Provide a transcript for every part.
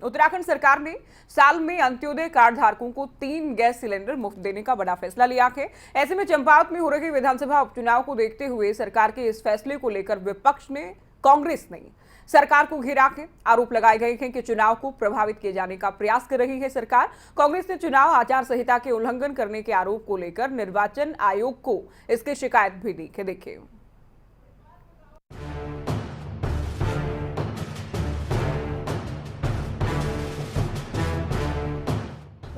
उत्तराखंड सरकार ने साल में अंत्योदय कार्ड धारकों को 3 गैस सिलेंडर मुफ्त देने का बड़ा फैसला लिया है। ऐसे में चंपावत में हो रहे विधानसभा उपचुनाव को देखते हुए सरकार के इस फैसले को लेकर विपक्ष ने, कांग्रेस ने सरकार को घेरा के आरोप लगाए गए हैं कि चुनाव को प्रभावित किए जाने का प्रयास कर रही है सरकार। कांग्रेस ने चुनाव आचार संहिता के उल्लंघन करने के आरोप को लेकर निर्वाचन आयोग को इसकी शिकायत भी दी है। देखिए,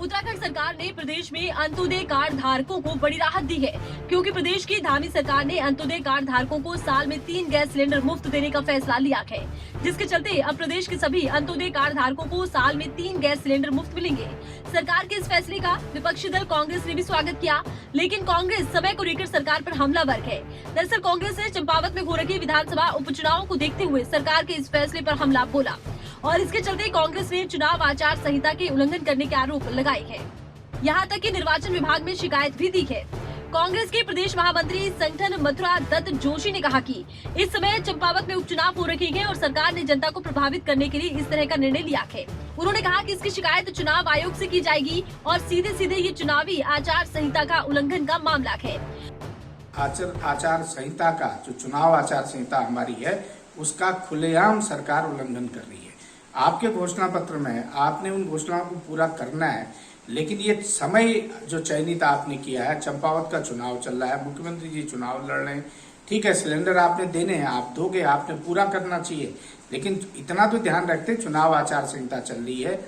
उत्तराखंड सरकार ने प्रदेश में अंत्योदय कार्ड धारकों को बड़ी राहत दी है, क्योंकि प्रदेश की धामी सरकार ने अंत्योदय कार्ड धारकों को साल में 3 गैस सिलेंडर मुफ्त देने का फैसला लिया है, जिसके चलते अब प्रदेश के सभी अंत्योदय कार्ड धारकों को साल में 3 गैस सिलेंडर मुफ्त मिलेंगे। सरकार के इस फैसले का विपक्षी दल कांग्रेस ने भी स्वागत किया, लेकिन कांग्रेस समय को लेकर सरकार पर हमलावर है। दरअसल कांग्रेस ने चंपावत में हो रहे विधानसभा उपचुनाव को देखते हुए सरकार के इस फैसले पर हमला बोला और इसके चलते कांग्रेस ने चुनाव आचार संहिता के उल्लंघन करने के आरोप लगाए हैं। यहाँ तक कि निर्वाचन विभाग में शिकायत भी दी है। कांग्रेस के प्रदेश महामंत्री संगठन मथुरा दत्त जोशी ने कहा कि इस समय चंपावत में उपचुनाव हो रहे हैं और सरकार ने जनता को प्रभावित करने के लिए इस तरह का निर्णय लिया है। उन्होंने कहा कि इसकी शिकायत चुनाव आयोग से की जाएगी और सीधे सीधे ये चुनावी आचार संहिता का उल्लंघन का मामला है। आचार संहिता का जो चुनाव आचार संहिता हमारी है, उसका खुलेआम सरकार उल्लंघन कर रही है। आपके घोषणा पत्र में आपने उन घोषणाओं को पूरा करना है, लेकिन ये समय जो चयनित आपने किया है, चंपावत का चुनाव चल रहा है, मुख्यमंत्री जी चुनाव लड़ रहे हैं, ठीक है, सिलेंडर आपने देने हैं, आप दोगे, आपने पूरा करना चाहिए, लेकिन इतना तो ध्यान रखते चुनाव आचार संहिता चल रही है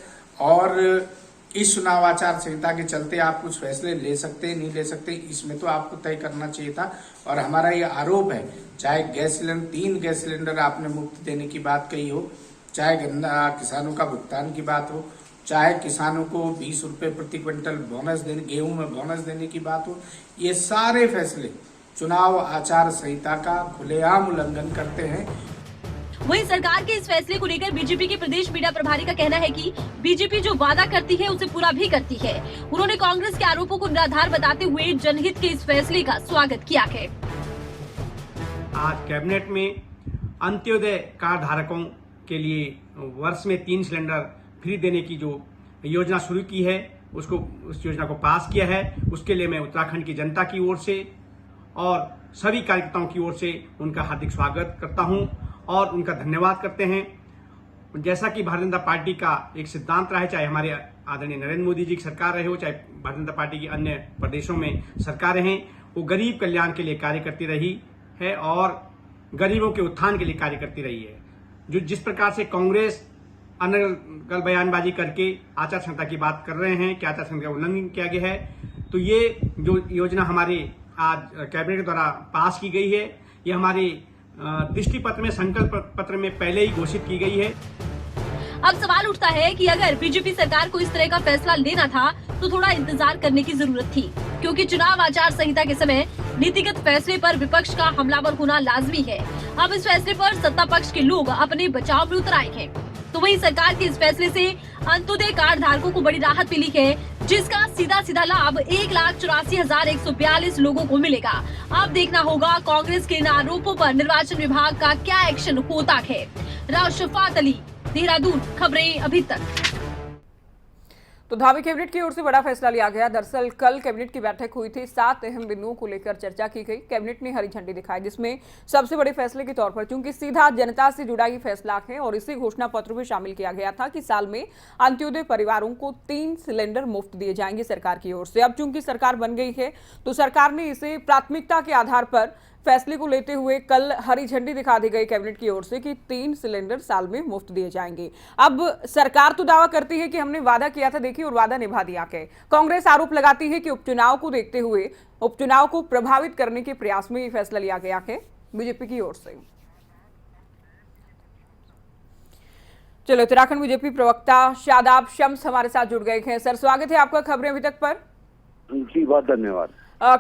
और इस चुनाव आचार संहिता के चलते आप कुछ फैसले ले सकते नहीं ले सकते, इसमें तो आपको तय करना चाहिए था। और हमारा ये आरोप है, चाहे गैस सिलेंडर 3 गैस सिलेंडर आपने मुफ्त देने की बात कही हो, चाहे गन्ना किसानों का भुगतान की बात हो, चाहे किसानों को 20 रुपए प्रति क्विंटल बोनस देने, गेहूं में बोनस देने की बात हो, ये सारे फैसले चुनाव आचार संहिता का खुलेआम उल्लंघन करते हैं। वहीं सरकार के इस फैसले को लेकर बीजेपी के प्रदेश मीडिया प्रभारी का कहना है कि बीजेपी जो वादा करती है उसे पूरा भी करती है। उन्होंने कांग्रेस के आरोपों को निराधार बताते हुए जनहित के इस फैसले का स्वागत किया है। आज कैबिनेट में अंत्योदय कार्ड धारकों के लिए वर्ष में 3 सिलेंडर फ्री देने की जो योजना शुरू की है, उस योजना को पास किया है। उसके लिए मैं उत्तराखंड की जनता की ओर से और सभी कार्यकर्ताओं की ओर से उनका हार्दिक स्वागत करता हूं और उनका धन्यवाद करते हैं। जैसा कि भारतीय जनता पार्टी का एक सिद्धांत रहा है, चाहे हमारे आदरणीय नरेंद्र मोदी जी की सरकार रहे हो, चाहे भारतीय जनता पार्टी की अन्य प्रदेशों में सरकारें हैं, वो गरीब कल्याण के लिए कार्य करती रही है और गरीबों के उत्थान के लिए कार्य करती रही है। जो जिस प्रकार से कांग्रेस अनर्गल बयानबाजी करके आचार संहिता की बात कर रहे हैं कि आचार संहिता का उल्लंघन किया गया है, तो ये जो योजना हमारे आज कैबिनेट के द्वारा पास की गई है, ये हमारे दृष्टि पत्र में, संकल्प पत्र में पहले ही घोषित की गई है। अब सवाल उठता है कि अगर बीजेपी सरकार को इस तरह का फैसला लेना था तो थोड़ा इंतजार करने की जरूरत थी, क्योंकि चुनाव आचार संहिता के समय नीतिगत फैसले पर विपक्ष का हमलावर होना लाजमी है। अब इस फैसले पर सत्ता पक्ष के लोग अपने बचाव में उतर आए हैं, तो वहीं सरकार के इस फैसले से अंत्योदय कार्ड धारकों को बड़ी राहत मिली है, जिसका सीधा सीधा लाभ 1,84,142 लोगों को मिलेगा। अब देखना होगा कांग्रेस के इन आरोपों पर निर्वाचन विभाग का क्या एक्शन होता है। राशिफात अली, देहरादून, खबरें अभी तक। तो धामी कैबिनेट की ओर से बड़ा फैसला लिया गया। दरअसल कल कैबिनेट की बैठक हुई थी, 7 अहम बिंदुओं को लेकर चर्चा की गई। कैबिनेट ने हरी झंडी दिखाई, जिसमें सबसे बड़े फैसले के तौर पर, चूंकि सीधा जनता से जुड़ा ही फैसला है और इसी घोषणा पत्र में शामिल किया गया था कि साल में अंत्योदय परिवारों को 3 सिलेंडर मुफ्त दिए जाएंगे सरकार की ओर से। अब चूंकि सरकार बन गई है, तो सरकार ने इसे प्राथमिकता के आधार पर फैसले को लेते हुए कल हरी झंडी दिखा दी गई कैबिनेट की ओर से कि 3 सिलेंडर साल में मुफ्त दिए जाएंगे। अब सरकार तो दावा करती है कि हमने वादा किया था, देखिए, और वादा निभा दिया है। कांग्रेस आरोप लगाती है कि उपचुनाव को देखते हुए उपचुनाव को प्रभावित करने के प्रयास में ये फैसला लिया गया है बीजेपी की ओर से। चलो, उत्तराखंड बीजेपी प्रवक्ता शादाब शम्स हमारे साथ जुड़ गए हैं। सर, स्वागत है आपका खबरें अभी तक पर। जी, बहुत धन्यवाद।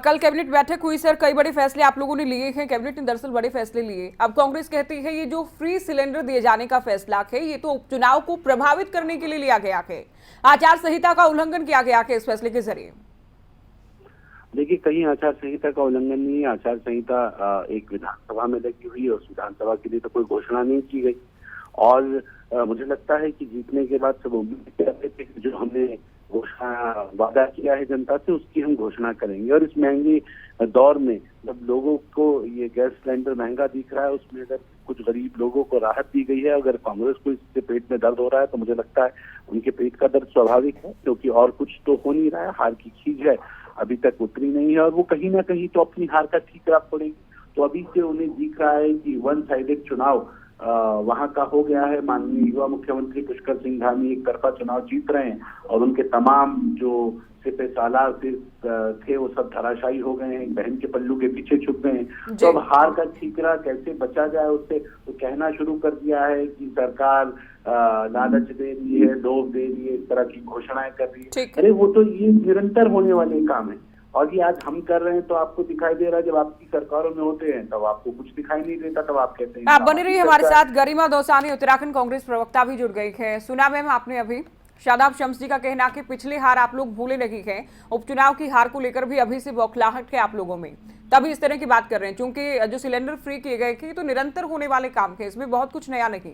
कल कैबिनेट बैठक हुई सर, कई बड़े फैसले आप लोगों ने लिए हैं। कैबिनेट ने दरअसल बड़े फैसले लिए। अब कांग्रेस कहती है ये जो फ्री सिलेंडर दिए जाने का फैसला है, ये तो उपचुनाव को प्रभावित करने के लिए लिया गया है, आचार संहिता का उल्लंघन किया गया है इस फैसले के जरिए। देखिए, कहीं आचार संहिता का उल्लंघन नहीं है। आचार संहिता एक विधानसभा में लगी हुई है, उस विधानसभा के लिए तो कोई घोषणा नहीं की गई और मुझे लगता है कि जीतने के बाद सब उम्मीद कर रहे थे कि जो हमने घोषणा वादा किया है जनता से उसकी हम घोषणा करेंगे। और इस महंगी दौर में जब लोगों को ये गैस सिलेंडर महंगा दिख रहा है, उसमें अगर कुछ गरीब लोगों को राहत दी गई है, अगर कांग्रेस को इससे पेट में दर्द हो रहा है तो मुझे लगता है उनके पेट का दर्द स्वाभाविक है, क्योंकि और कुछ तो हो नहीं रहा है। हार की खींच है अभी तक उतरी नहीं है और वो कहीं ना कहीं तो अपनी हार का ठीकरा पड़ेगी। तो अभी से उन्हें दिख रहा है कि वन साइडेड चुनाव वहां का हो गया है। माननीय युवा मुख्यमंत्री पुष्कर सिंह धामी एक तरफा चुनाव जीत रहे हैं और उनके तमाम जो सिपे सालार थे वो सब धराशायी हो गए हैं, बहन के पल्लू के पीछे छुप गए हैं। तो अब हार का ठीकरा कैसे बचा जाए उससे तो कहना शुरू कर दिया है कि सरकार लालच दे रही है, लोभ दे रही है, इस तरह की घोषणाएं कर रही है। अरे वो तो ये निरंतर होने वाले काम है और ये आज हम कर रहे हैं तो आपको दिखाई दे रहा है, जब आपकी सरकारों में होते हैं तब आपको कुछ दिखाई नहीं देता, तब आप कहते हैं। आप बने रहिए हमारे साथ। गरिमा दौसानी उत्तराखंड कांग्रेस प्रवक्ता भी जुड़ गई है। सुना मैम आपने अभी शादाब शम्स जी का कहना कि पिछली हार आप लोग भूले नहीं हैं, उपचुनाव की हार को लेकर भी अभी से बौखलाहट है आप लोगों में, तभी इस तरह की बात कर रहे हैं। क्योंकि जो सिलेंडर फ्री किए गए थे तो निरंतर होने वाले काम थे, इसमें बहुत कुछ नया नहीं।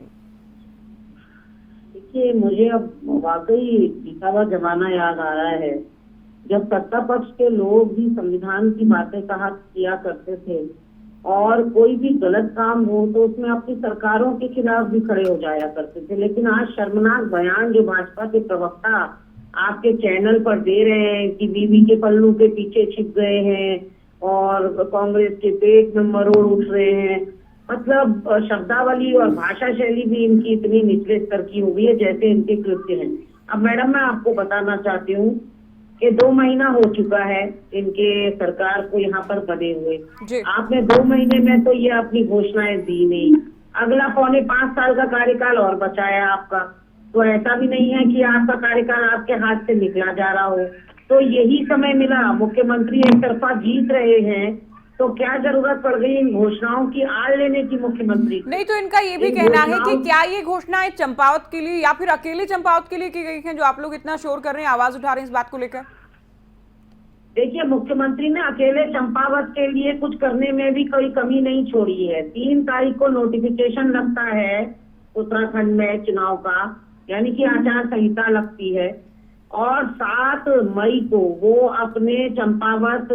देखिए, मुझे अब वाकई बीता हुआ जमाना याद आ रहा है जब सत्ता पक्ष के लोग भी संविधान की बातें कहा किया करते थे और कोई भी गलत काम हो तो उसमें अपनी सरकारों के खिलाफ भी खड़े हो जाया करते थे। लेकिन आज शर्मनाक बयान जो भाजपा के प्रवक्ता आपके चैनल पर दे रहे हैं कि बीवी के पल्लू के पीछे छिप गए हैं और कांग्रेस के पेट में मरोड़ उठ रहे हैं, मतलब शब्दावली और भाषा शैली भी इनकी इतनी निचले स्तर की हो गई है जैसे इनके कृत्य हैं। अब मैडम मैं आपको बताना चाहती हूँ कि 2 महीना हो चुका है इनके सरकार को यहाँ पर बने हुए। आपने 2 महीने में तो ये अपनी घोषणाएं दी नहीं, अगला 4.25 साल का कार्यकाल और बचा है आपका। तो ऐसा भी नहीं है कि आपका कार्यकाल आपके हाथ से निकला जा रहा हो। तो यही समय मिला, मुख्यमंत्री एक तरफा जीत रहे हैं तो क्या जरूरत पड़ गई इन घोषणाओं की आड़ लेने की मुख्यमंत्री? नहीं तो इनका ये भी कहना है कि क्या ये घोषणाएं चंपावत के लिए या फिर अकेले चंपावत के लिए की गई हैं, जो आप लोग इतना शोर कर रहे हैं, आवाज उठा रहे हैं इस बात को लेकर? देखिए, मुख्यमंत्री ने अकेले चंपावत के लिए कुछ करने में भी कोई कमी नहीं छोड़ी है। 3 तारीख को नोटिफिकेशन लगता है उत्तराखंड में चुनाव का, यानी कि आचार संहिता लगती है और 7 मई को वो अपने चंपावत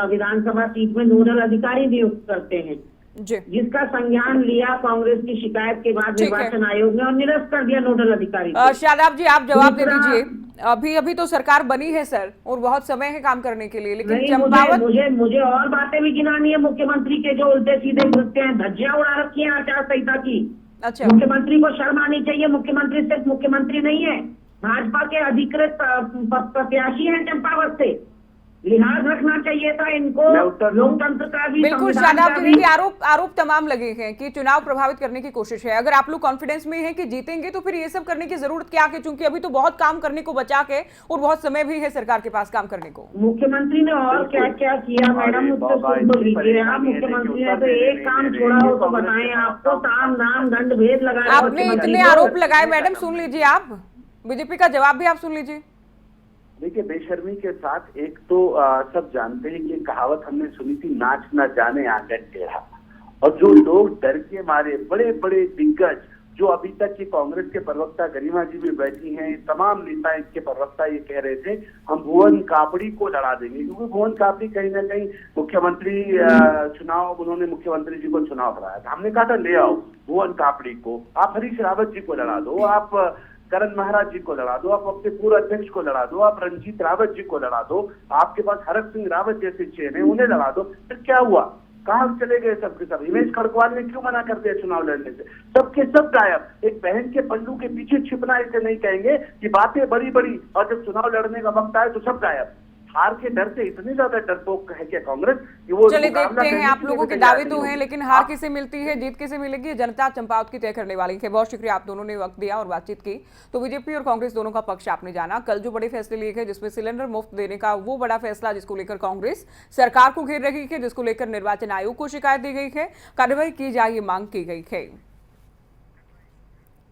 विधानसभा सीट में नोडल अधिकारी नियुक्त करते हैं, जिसका संज्ञान लिया कांग्रेस की शिकायत के बाद निर्वाचन आयोग ने और निरस्त कर दिया नोडल अधिकारी। शादाब जी आप जवाब दे दीजिए। अभी तो सरकार बनी है सर और बहुत समय है काम करने के लिए, लेकिन चंपावत मुझे और बातें भी गिनानी है मुख्यमंत्री के जो उल्टे सीधे कृत्य हैं, धज्जियां उड़ा रखी है आचार संहिता की। अच्छा, मुख्यमंत्री को शर्म आनी चाहिए। मुख्यमंत्री सिर्फ मुख्यमंत्री नहीं है, भाजपा के अधिकृत प्रत्याशी हैं चंपावत से, लिहाज रखना चाहिए था इनको लोकतंत्र का भी। बिल्कुल शादाब जी, आरोप तमाम लगे हैं कि चुनाव प्रभावित करने की कोशिश है। अगर आप लोग कॉन्फिडेंस में हैं कि जीतेंगे तो फिर ये सब करने की जरूरत क्या है, क्योंकि अभी तो बहुत काम करने को बचा के और बहुत समय भी है सरकार के पास काम करने को। मुख्यमंत्री ने और क्या क्या किया मैडम, उससे सुन तो लीजिए आप। मुख्यमंत्री ने तो एक काम छोड़ा हो तो बताएं, आपको साम दाम दंड भेद लगाया। आपने इतने आरोप लगाए मैडम, सुन लीजिए आप, बीजेपी का जवाब भी आप सुन लीजिए। देखिए, बेशर्मी के साथ एक तो सब जानते हैं कि कहावत हमने सुनी थी, नाच न जाने आंगन टेढ़ा। और जो लोग डर के मारे, बड़े बड़े दिग्गज जो अभी तक की कांग्रेस के प्रवक्ता गरिमा जी भी बैठी हैं, तमाम नेता इसके प्रवक्ता ये कह रहे थे हम भुवन कापड़ी को लड़ा देंगे, क्योंकि भुवन कापड़ी कहीं ना कहीं मुख्यमंत्री चुनाव, उन्होंने मुख्यमंत्री जी को चुनाव कराया था। हमने कहा था ले आओ भुवन कापड़ी को, आप हरीश रावत जी को लड़ा दो, आप करण महाराज जी को लड़ा दो, आप अपने पूर्व अध्यक्ष को लड़ा दो, आप रंजीत रावत जी को लड़ा दो, आपके पास हरक सिंह रावत जैसे चेहरे हैं उन्हें लड़ा दो। फिर क्या हुआ, कहाँ चले गए सबके सब? हिमेश खड़गवाल ने क्यों मना कर दिया चुनाव लड़ने से? सबके सब गायब। एक बहन के पल्लू के पीछे छिपना इसे नहीं कहेंगे कि बातें बड़ी बड़ी और जब चुनाव लड़ने का वक्त आए तो सब गायब। हार के डर से इतनी ज्यादा डरपोक है क्या कांग्रेस कि वो चलिए देखते हैं, आप लोगों के दावे तो हैं, लेकिन हार किसे मिलती है, जीत किसे मिलेगी, जनता चंपावत की तय करने वाली है। बहुत शुक्रिया, आप दोनों ने वक्त दिया और बातचीत की। तो बीजेपी और कांग्रेस दोनों का पक्ष आपने जाना। कल जो बड़े फैसले लिए गए, जिसमें सिलेंडर मुफ्त देने का वो बड़ा फैसला जिसको लेकर कांग्रेस सरकार को घेर रही है, जिसको लेकर निर्वाचन आयोग को शिकायत दी गई है, कार्रवाई की जाए ये मांग की गई है।